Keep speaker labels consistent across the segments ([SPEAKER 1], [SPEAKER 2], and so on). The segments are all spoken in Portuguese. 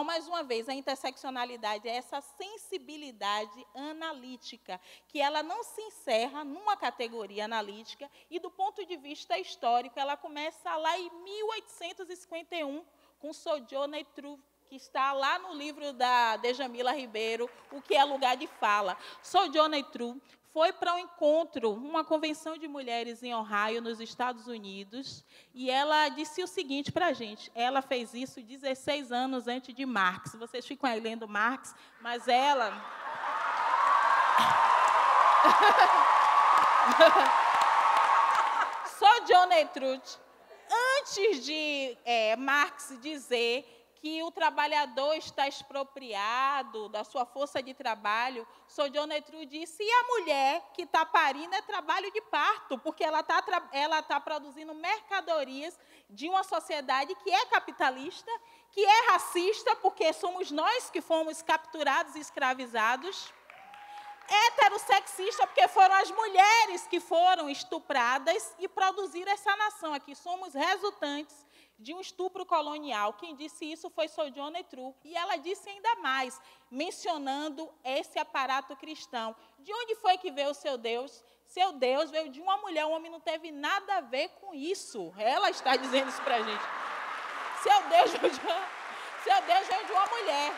[SPEAKER 1] Então, mais uma vez, a interseccionalidade é essa sensibilidade analítica, que ela não se encerra numa categoria analítica, e, do ponto de vista histórico, ela começa lá em 1851, com Sojourner Truth, que está lá no livro da Djamila Ribeiro, O que é Lugar de Fala. Sojourner Truth foi para um encontro, uma convenção de mulheres em Ohio, nos Estados Unidos, e ela disse o seguinte para a gente: ela fez isso 16 anos antes de Marx. Vocês ficam aí lendo Marx, mas ela... Sojourner Truth, antes de Marx dizer que o trabalhador está expropriado da sua força de trabalho, Sojourner Truth disse: e a mulher que está parindo é trabalho de parto, porque ela está produzindo mercadorias de uma sociedade que é capitalista, que é racista, porque somos nós que fomos capturados e escravizados, heterossexista, porque foram as mulheres que foram estupradas e produziram essa nação aqui. Somos resultantes de um estupro colonial. Quem disse isso foi Sojourner Truth. E ela disse ainda mais, mencionando esse aparato cristão. De onde foi que veio o seu Deus? Seu Deus veio de uma mulher, o homem não teve nada a ver com isso. Ela está dizendo isso para a gente. Seu Deus veio de uma mulher.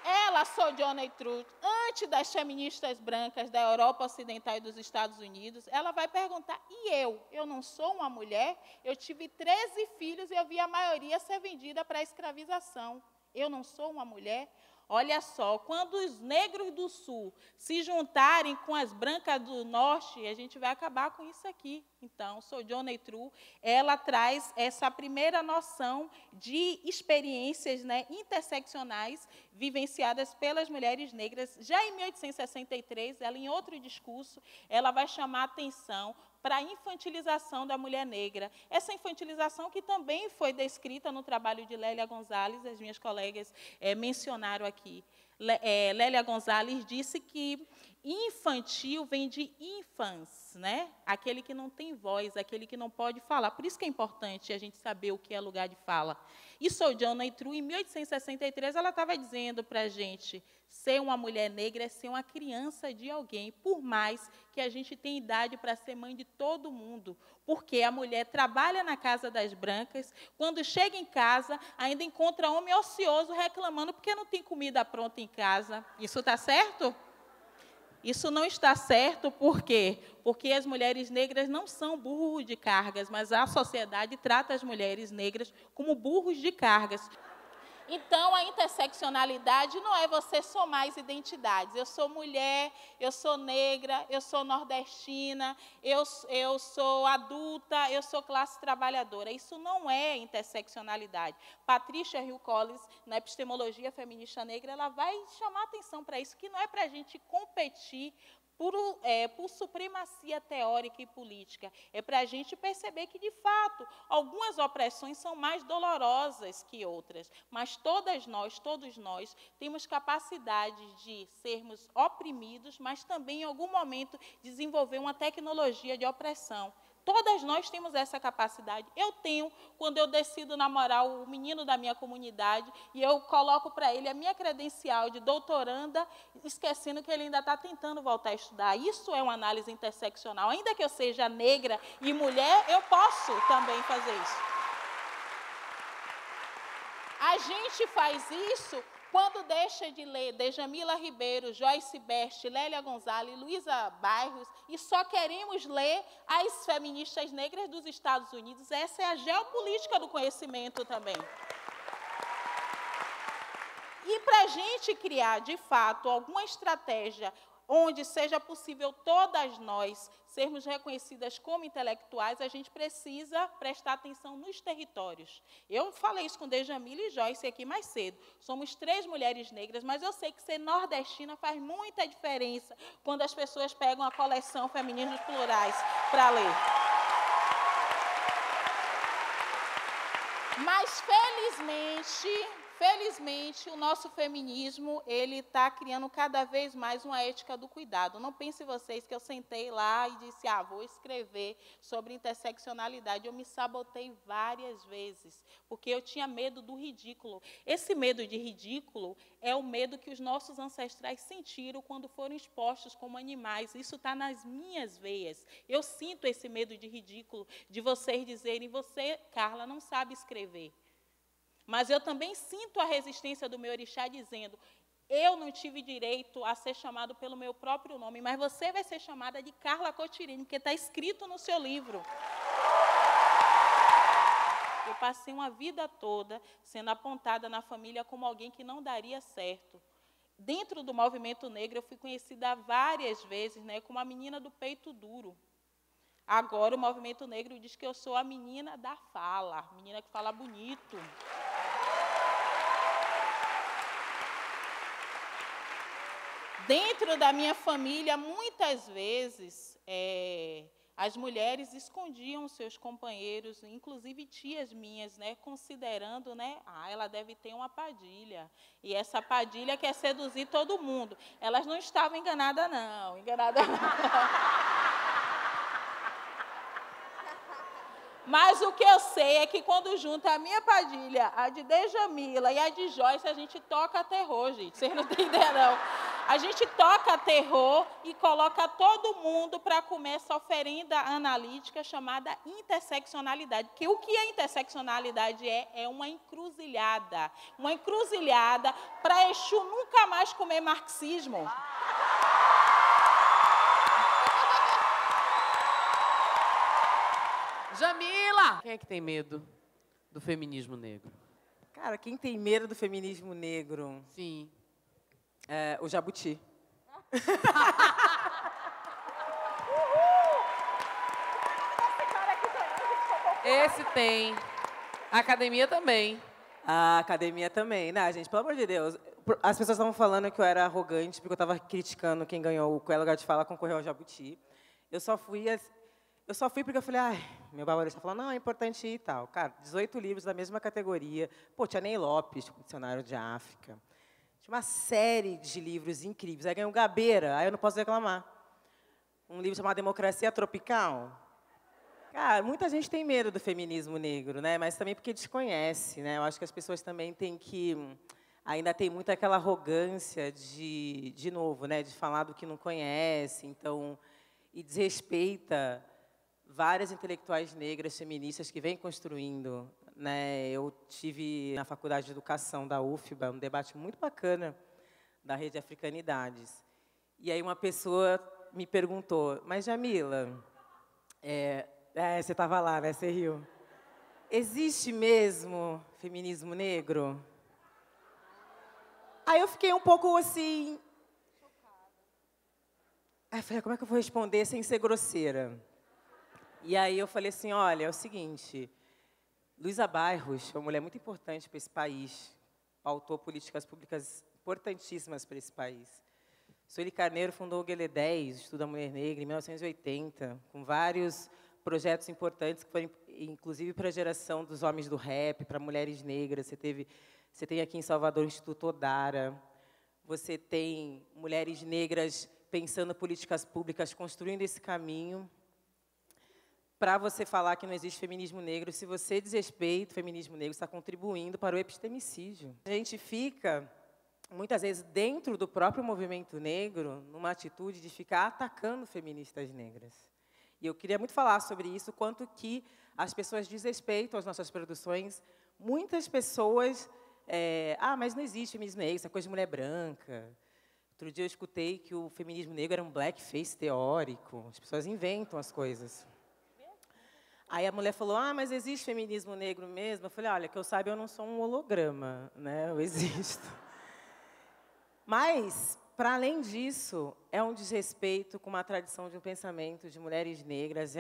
[SPEAKER 1] Ela, Sojourner Truth, antes das feministas brancas da Europa Ocidental e dos Estados Unidos, ela vai perguntar: e eu? Eu não sou uma mulher? Eu tive 13 filhos e eu vi a maioria ser vendida para a escravização. Eu não sou uma mulher? Olha só, quando os negros do Sul se juntarem com as brancas do Norte, a gente vai acabar com isso aqui. Então, Sojourner Truth, ela traz essa primeira noção de experiências, né, interseccionais vivenciadas pelas mulheres negras. Já em 1863, ela, em outro discurso, ela vai chamar a atenção para a infantilização da mulher negra. Essa infantilização que também foi descrita no trabalho de Lélia Gonzalez, as minhas colegas mencionaram aqui. Lélia Gonzalez disse que infantil vem de infans, né? Aquele que não tem voz, aquele que não pode falar. Por isso que é importante a gente saber o que é lugar de fala. E Sojourner Truth, em 1863, ela estava dizendo para a gente: ser uma mulher negra é ser uma criança de alguém, por mais que a gente tenha idade para ser mãe de todo mundo. Porque a mulher trabalha na casa das brancas, quando chega em casa, ainda encontra homem ocioso reclamando porque não tem comida pronta em casa. Isso está certo? Isso não está certo, por quê? Porque as mulheres negras não são burros de cargas, mas a sociedade trata as mulheres negras como burros de cargas. Então, a interseccionalidade não é você somar as identidades. Eu sou mulher, eu sou negra, eu sou nordestina, eu sou adulta, eu sou classe trabalhadora. Isso não é interseccionalidade. Patricia Hill Collins, na epistemologia feminista negra, ela vai chamar atenção para isso, que não é para a gente competir por supremacia teórica e política. É para a gente perceber que, de fato, algumas opressões são mais dolorosas que outras, mas todos nós, temos capacidade de sermos oprimidos, mas também, em algum momento, desenvolver uma tecnologia de opressão. Todas nós temos essa capacidade. Eu tenho, quando eu decido namorar o menino da minha comunidade, e eu coloco para ele a minha credencial de doutoranda, esquecendo que ele ainda está tentando voltar a estudar. Isso é uma análise interseccional. Ainda que eu seja negra e mulher, eu posso também fazer isso. A gente faz isso quando deixa de ler Djamila Ribeiro, Joyce Best, Lélia Gonzalez, Luísa Bairros, e só queremos ler as feministas negras dos Estados Unidos. Essa é a geopolítica do conhecimento também. E para a gente criar, de fato, alguma estratégia onde seja possível todas nós sermos reconhecidas como intelectuais, a gente precisa prestar atenção nos territórios. Eu falei isso com Djamila e Joyce aqui mais cedo. Somos 3 mulheres negras, mas eu sei que ser nordestina faz muita diferença quando as pessoas pegam a coleção Feminismos Plurais para ler. Mas, Felizmente, o nosso feminismo, ele está criando cada vez mais uma ética do cuidado. Não pense vocês que eu sentei lá e disse, vou escrever sobre interseccionalidade. Eu me sabotei várias vezes, porque eu tinha medo do ridículo. Esse medo de ridículo é o medo que os nossos ancestrais sentiram quando foram expostos como animais. Isso está nas minhas veias. Eu sinto esse medo de ridículo, de vocês dizerem, você, Carla, não sabe escrever. Mas eu também sinto a resistência do meu orixá dizendo, eu não tive direito a ser chamado pelo meu próprio nome, mas você vai ser chamada de Carla Cotirene, porque está escrito no seu livro. Eu passei uma vida toda sendo apontada na família como alguém que não daria certo. Dentro do movimento negro, eu fui conhecida várias vezes, como a menina do peito duro. Agora, o movimento negro diz que eu sou a menina da fala, a menina que fala bonito. Dentro da minha família, muitas vezes, as mulheres escondiam seus companheiros, inclusive tias minhas, considerando, ela deve ter uma Padilha, e essa Padilha quer seduzir todo mundo. Elas não estavam enganadas, não. Mas o que eu sei é que quando junta a minha Padilha, a de Djamila e a de Joyce, a gente toca terror, gente. Vocês não têm ideia, não. A gente toca terror e coloca todo mundo para comer essa oferenda analítica chamada interseccionalidade. Porque o que a interseccionalidade é uma encruzilhada. Uma encruzilhada para Exu nunca mais comer marxismo.
[SPEAKER 2] Djamila! Quem é que tem medo do feminismo negro?
[SPEAKER 3] Cara, quem tem medo do feminismo negro?
[SPEAKER 2] Sim.
[SPEAKER 3] O jabuti.
[SPEAKER 2] Esse tem. A academia também.
[SPEAKER 3] A academia também. Não, gente, pelo amor de Deus. As pessoas estavam falando que eu era arrogante porque eu estava criticando quem ganhou o Coelho Lugar de Fala concorreu ao jabuti. Eu só fui porque eu falei, meu babarista falou, não, é importante ir e tal. Cara, 18 livros da mesma categoria. Pô, tinha Ney Lopes, tipo, Dicionário de África. Tinha uma série de livros incríveis. Aí ganhou Gabeira, aí eu não posso reclamar. Um livro chamado Democracia Tropical. Cara, muita gente tem medo do feminismo negro, mas também porque desconhece, Eu acho que as pessoas também têm que... Ainda tem muito aquela arrogância de novo, de falar do que não conhece, então... E desrespeita várias intelectuais negras feministas que vêm construindo. Eu tive, na Faculdade de Educação da UFBA, um debate muito bacana da Rede Africanidades. E aí uma pessoa me perguntou, mas, Djamila, você estava lá, você riu. Existe mesmo feminismo negro? Aí eu fiquei um pouco assim... Aí eu falei, como é que eu vou responder sem ser grosseira? E aí eu falei assim, olha, é o seguinte, Luísa Bairros foi uma mulher muito importante para esse país, pautou políticas públicas importantíssimas para esse país. Sueli Carneiro fundou o Guelé 10, Estudo da Mulher Negra, em 1980, com vários projetos importantes, que foram, inclusive, para a geração dos homens do rap, para mulheres negras. Você tem aqui em Salvador o Instituto Odara, você tem mulheres negras pensando políticas públicas, construindo esse caminho. Para você falar que não existe feminismo negro, se você desrespeita o feminismo negro, está contribuindo para o epistemicídio. A gente fica, muitas vezes, dentro do próprio movimento negro, numa atitude de ficar atacando feministas negras. E eu queria muito falar sobre isso, quanto que as pessoas desrespeitam as nossas produções. Muitas pessoas... mas não existe feminismo negro, isso é coisa de mulher branca. Outro dia eu escutei que o feminismo negro era um blackface teórico. As pessoas inventam as coisas. Aí a mulher falou, mas existe feminismo negro mesmo? Eu falei, olha, que eu saiba, eu não sou um holograma, eu existo. Mas, para além disso, é um desrespeito com uma tradição de um pensamento de mulheres negras,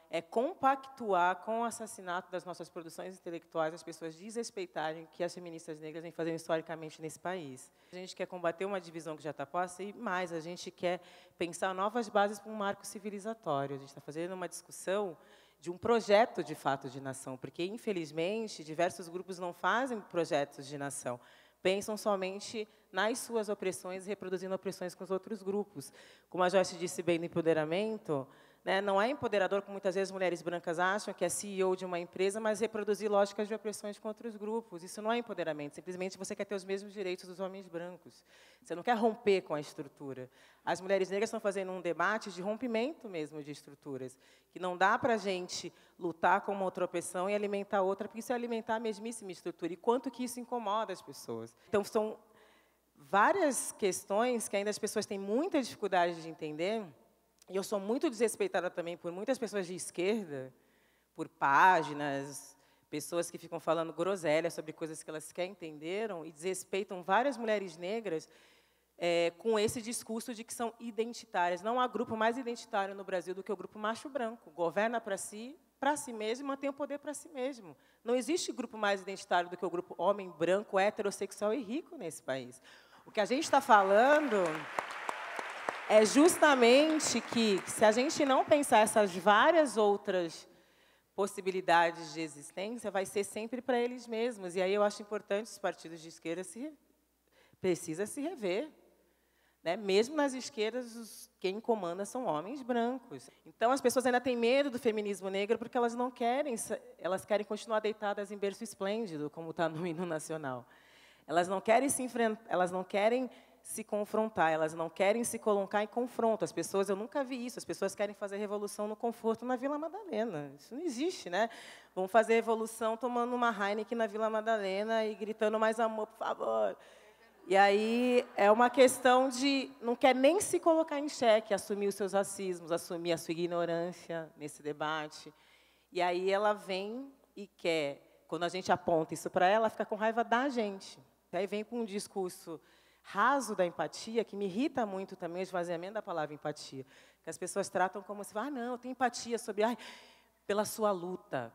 [SPEAKER 3] é compactuar com o assassinato das nossas produções intelectuais, as pessoas desrespeitarem o que as feministas negras vêm fazendo historicamente nesse país. A gente quer combater uma divisão que já está posta e mais, a gente quer pensar novas bases para um marco civilizatório. A gente está fazendo uma discussão de um projeto, de fato, de nação, porque, infelizmente, diversos grupos não fazem projetos de nação, pensam somente nas suas opressões e reproduzindo opressões com os outros grupos. Como a Joyce disse bem no empoderamento, né, não é empoderador, como muitas vezes mulheres brancas acham, que é CEO de uma empresa, mas reproduzir lógicas de opressões com outros grupos. Isso não é empoderamento, simplesmente você quer ter os mesmos direitos dos homens brancos. Você não quer romper com a estrutura. As mulheres negras estão fazendo um debate de rompimento mesmo de estruturas, que não dá para a gente lutar com uma outra opressão e alimentar outra, porque isso é alimentar a mesmíssima estrutura. E quanto que isso incomoda as pessoas. Então, são várias questões que ainda as pessoas têm muita dificuldade de entender. E eu sou muito desrespeitada também por muitas pessoas de esquerda, por páginas, pessoas que ficam falando groselha sobre coisas que elas sequer entenderam e desrespeitam várias mulheres negras com esse discurso de que são identitárias. Não há grupo mais identitário no Brasil do que o grupo macho branco. Governa para si mesmo e mantém o poder para si mesmo. Não existe grupo mais identitário do que o grupo homem branco, heterossexual e rico nesse país. O que a gente está falando é justamente que, se a gente não pensar essas várias outras possibilidades de existência, vai ser sempre para eles mesmos. E aí eu acho importante os partidos de esquerda precisa se rever. Né? Mesmo nas esquerdas, quem comanda são homens brancos. Então, as pessoas ainda têm medo do feminismo negro porque elas querem continuar deitadas em berço esplêndido, como está no hino nacional. Elas não querem se enfrentar, elas não querem se confrontar, elas não querem se colocar em confronto. As pessoas, eu nunca vi isso, as pessoas querem fazer revolução no conforto na Vila Madalena. Isso não existe, né? Vamos fazer revolução tomando uma Heineken na Vila Madalena e gritando mais amor, por favor. E aí é uma questão de não quer nem se colocar em xeque, assumir os seus racismos, assumir a sua ignorância nesse debate. E aí ela vem e quer, quando a gente aponta isso para ela, fica com raiva da gente. E aí vem com um discurso raso da empatia, que me irrita muito também o esvaziamento da palavra empatia, que as pessoas tratam como se, não, eu tenho empatia sobre, pela sua luta.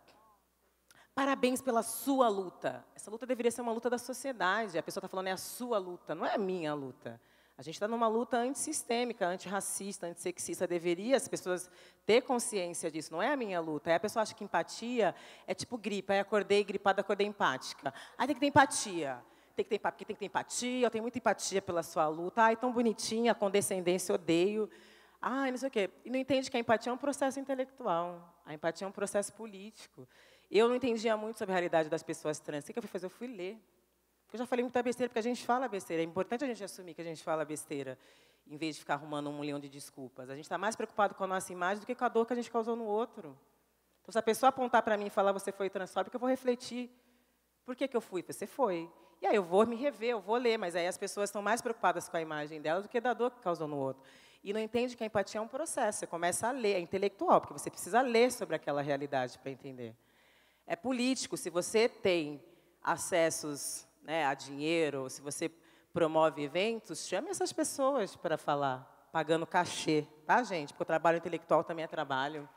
[SPEAKER 3] Parabéns pela sua luta. Essa luta deveria ser uma luta da sociedade. A pessoa está falando, é a sua luta, não é a minha luta. A gente está numa luta antissistêmica, antirracista, antissexista. Deveria as pessoas ter consciência disso. Não é a minha luta. Aí a pessoa acha que empatia é tipo gripe. Aí acordei gripada, acordei empática. Aí tem que ter empatia. Porque tem que ter empatia, eu tenho muita empatia pela sua luta. Ai, tão bonitinha, condescendência, odeio. Ai, não sei o quê. E não entende que a empatia é um processo intelectual. A empatia é um processo político. Eu não entendia muito sobre a realidade das pessoas trans. O que eu fui fazer? Eu fui ler. Eu já falei muita besteira, porque a gente fala besteira. É importante a gente assumir que a gente fala besteira, em vez de ficar arrumando 1 milhão de desculpas. A gente está mais preocupado com a nossa imagem do que com a dor que a gente causou no outro. Então, se a pessoa apontar para mim e falar, você foi transfóbica, eu vou refletir. Por que eu fui? Você foi. E aí eu vou me rever, eu vou ler, mas aí as pessoas estão mais preocupadas com a imagem dela do que da dor que causou no outro. E não entende que a empatia é um processo, você começa a ler, é intelectual, porque você precisa ler sobre aquela realidade para entender. É político, se você tem acessos, né, a dinheiro, se você promove eventos, chame essas pessoas para falar, pagando cachê, tá, gente? Porque o trabalho intelectual também é trabalho.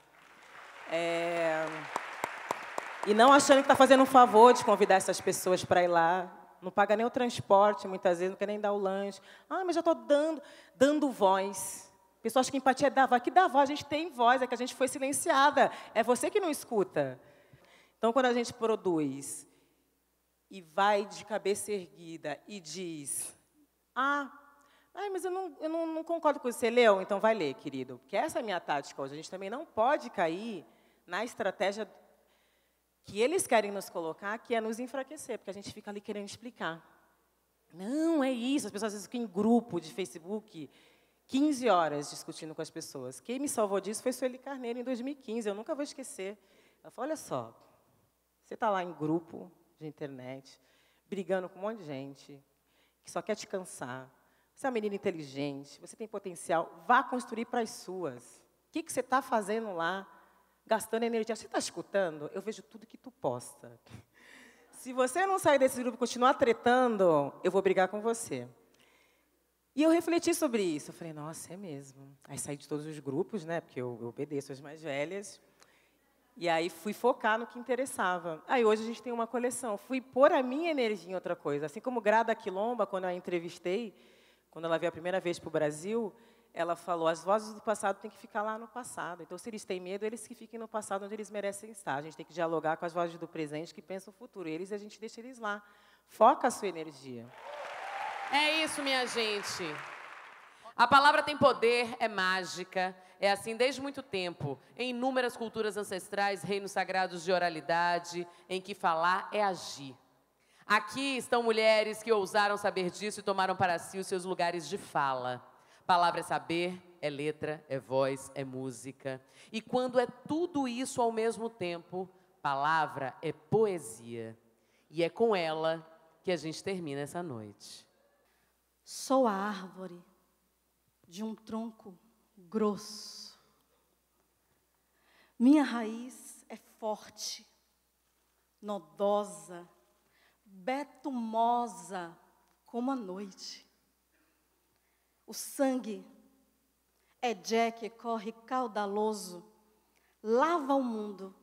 [SPEAKER 3] E não achando que está fazendo um favor de convidar essas pessoas para ir lá. Não paga nem o transporte, muitas vezes, não quer nem dar o lanche. Mas já estou dando voz. Pessoas acham que empatia é dar voz. Que dá voz, a gente tem voz, é que a gente foi silenciada. É você que não escuta. Então, quando a gente produz e vai de cabeça erguida e diz, mas eu não concordo com isso. Você leu? Então vai ler, querido. Porque essa é a minha tática hoje. A gente também não pode cair na estratégia que eles querem nos colocar, que é nos enfraquecer, porque a gente fica ali querendo explicar. Não, é isso. As pessoas às vezes ficam em grupo de Facebook, 15 horas discutindo com as pessoas. Quem me salvou disso foi Sueli Carneiro, em 2015. Eu nunca vou esquecer. Ela falou, olha só, você está lá em grupo de internet, brigando com um monte de gente, que só quer te cansar. Você é uma menina inteligente, você tem potencial, vá construir para as suas. O que você está fazendo lá? Gastando energia. Você está escutando? Eu vejo tudo que tu posta. Se você não sair desse grupo e continuar tretando, eu vou brigar com você. E eu refleti sobre isso. Eu falei, nossa, é mesmo. Aí saí de todos os grupos, né? Porque eu obedeço as mais velhas. E aí fui focar no que interessava. Aí hoje a gente tem uma coleção. Fui pôr a minha energia em outra coisa. Assim como Grada Quilomba, quando eu a entrevistei, quando ela veio a primeira vez para o Brasil, ela falou, as vozes do passado têm que ficar lá no passado. Então, se eles têm medo, eles que fiquem no passado onde eles merecem estar. A gente tem que dialogar com as vozes do presente que pensam no futuro. Eles, a gente deixa eles lá. Foca a sua energia.
[SPEAKER 2] É isso, minha gente. A palavra tem poder, é mágica. É assim desde muito tempo. Em inúmeras culturas ancestrais, reinos sagrados de oralidade, em que falar é agir. Aqui estão mulheres que ousaram saber disso e tomaram para si os seus lugares de fala. Palavra é saber, é letra, é voz, é música. E quando é tudo isso ao mesmo tempo, palavra é poesia. E é com ela que a gente termina essa noite.
[SPEAKER 4] Sou a árvore de um tronco grosso. Minha raiz é forte, nodosa, betumosa como a noite. O sangue é Jack que corre caudaloso, lava o mundo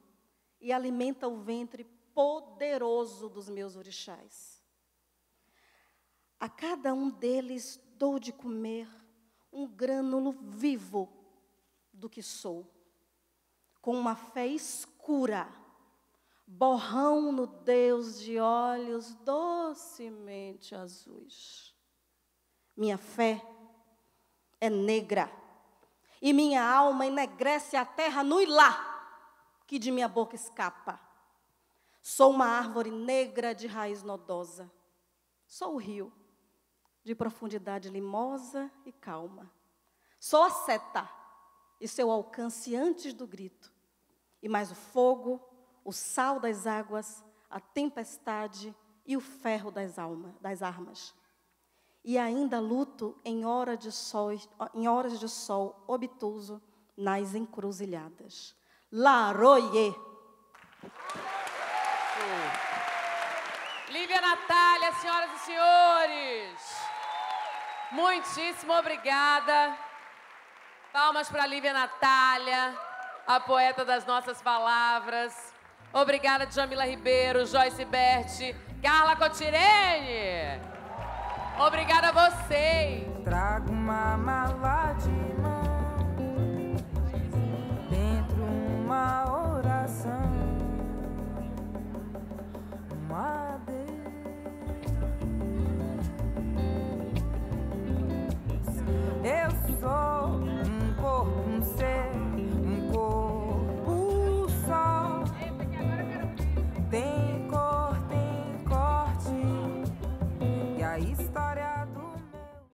[SPEAKER 4] e alimenta o ventre poderoso dos meus orixás. A cada um deles dou de comer um grânulo vivo do que sou, com uma fé escura, borrão no Deus de olhos docemente azuis. Minha fé é negra, e minha alma enegrece a terra no ilá que de minha boca escapa. Sou uma árvore negra de raiz nodosa. Sou o rio, de profundidade limosa e calma. Sou a seta, e seu alcance antes do grito. E mais o fogo, o sal das águas, a tempestade e o ferro das armas. E ainda luto em horas de sol obtuso nas encruzilhadas. Laroye.
[SPEAKER 2] Lívia Natália, senhoras e senhores. Muitíssimo obrigada. Palmas para Lívia Natália, a poeta das nossas palavras. Obrigada, Djamila Ribeiro, Joyce Berti, Carla Cotirene. Obrigada a vocês.
[SPEAKER 5] Trago uma mala de mão, dentro uma oração, uma